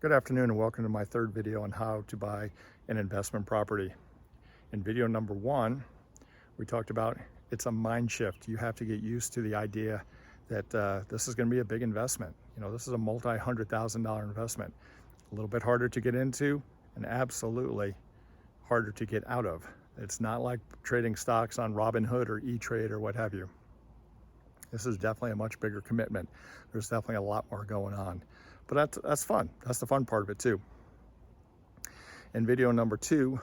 Good afternoon and welcome to my third video on how to buy an investment property. In video number one, we talked about it's a mind shift. You have to get used to the idea that this is going to be a big investment. You know, this is a multi-$100,000 investment. A little bit harder to get into and absolutely harder to get out of. It's not like trading stocks on Robinhood or E-Trade or what have you. This is definitely a much bigger commitment. There's definitely a lot more going on. But that's fun. That's the fun part of it too. In video number two,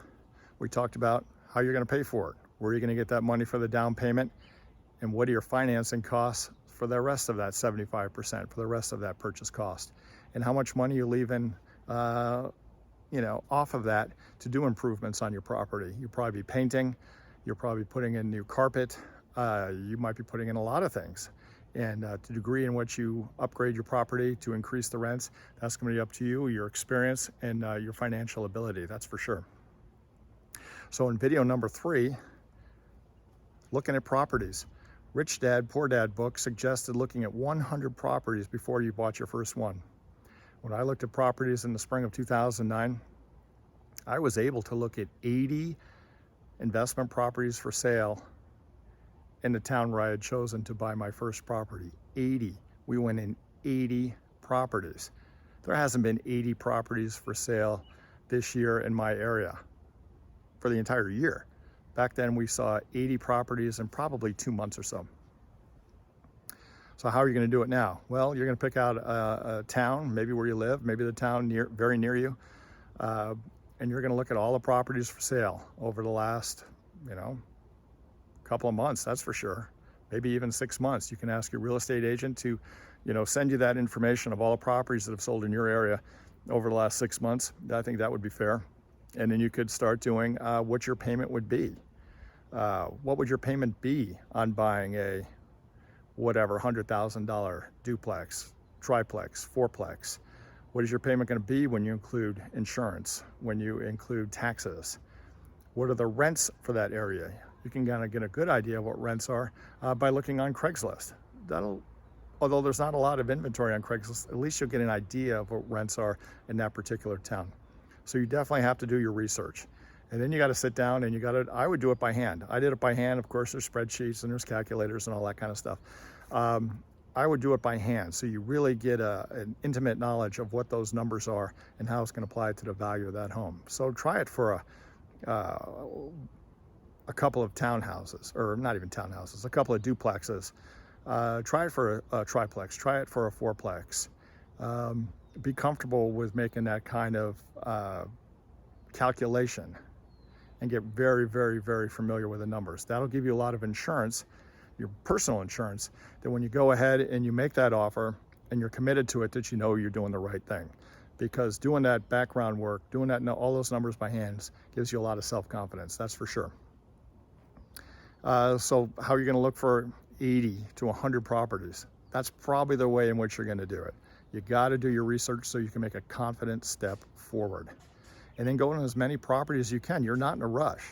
we talked about how you're going to pay for it. Where are you going to get that money for the down payment? And what are your financing costs for the rest of that 75%, for the rest of that purchase cost? And how much money you're leaving off of that to do improvements on your property. You'll probably be painting. You're probably putting in new carpet. You might be putting in a lot of things. And to the degree in which you upgrade your property to increase the rents, that's going to be up to you, your experience, and your financial ability, that's for sure. So in video number three, looking at properties. Rich Dad, Poor Dad book suggested looking at 100 properties before you bought your first one. When I looked at properties in the spring of 2009, I was able to look at 80 investment properties for sale in the town where I had chosen to buy my first property. 80. We went in 80 properties. There hasn't been 80 properties for sale this year in my area for the entire year. Back then we saw 80 properties in probably 2 months or so. So how are you going to do it now? Well, you're going to pick out a town, maybe where you live, maybe the town very near you, and you're going to look at all the properties for sale over the last, couple of months, that's for sure. Maybe even 6 months. You can ask your real estate agent to, send you that information of all the properties that have sold in your area over the last 6 months. I think that would be fair. And then you could start doing what your payment would be. What would your payment be on buying a whatever $100,000 duplex, triplex, fourplex? What is your payment going to be when you include insurance, when you include taxes? What are the rents for that area? You can kind of get a good idea of what rents are by looking on Craigslist. Although there's not a lot of inventory on Craigslist, at least you'll get an idea of what rents are in that particular town. So you definitely have to do your research. And then you got to sit down and I would do it by hand. I did it by hand. Of course, there's spreadsheets and there's calculators and all that kind of stuff. I would do it by hand. So you really get an intimate knowledge of what those numbers are and how it's going to apply to the value of that home. So try it for a couple of townhouses, or not even townhouses, a couple of duplexes. Try it for a triplex, try it for a fourplex. Be comfortable with making that kind of calculation and get very, very, very familiar with the numbers. That'll give you a lot of insurance, your personal insurance, that when you go ahead and you make that offer and you're committed to it, that you know you're doing the right thing. Because doing that background work, doing that, all those numbers by hand gives you a lot of self-confidence, that's for sure. So how are you going to look for 80 to 100 properties? That's probably the way in which you're going to do it. You got to do your research so you can make a confident step forward. And then go into as many properties as you can. You're not in a rush.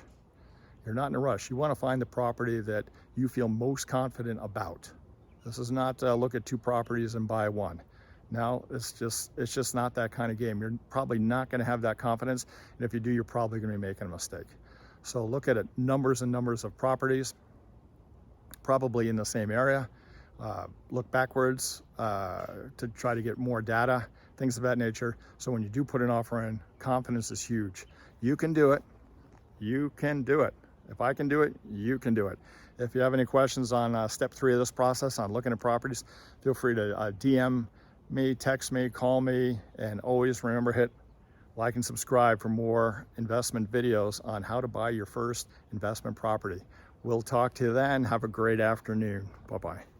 You're not in a rush. You want to find the property that you feel most confident about. This is not look at 2 properties and buy one. No, it's just not that kind of game. You're probably not going to have that confidence. And if you do, you're probably going to be making a mistake. So look at it, numbers and numbers of properties, probably in the same area. Look backwards to try to get more data, things of that nature. So when you do put an offer in, confidence is huge. You can do it. You can do it. If I can do it, you can do it. If you have any questions on step 3 of this process, on looking at properties, feel free to DM me, text me, call me, and always remember, hit like and subscribe for more investment videos on how to buy your first investment property. We'll talk to you then. Have a great afternoon. Bye-bye.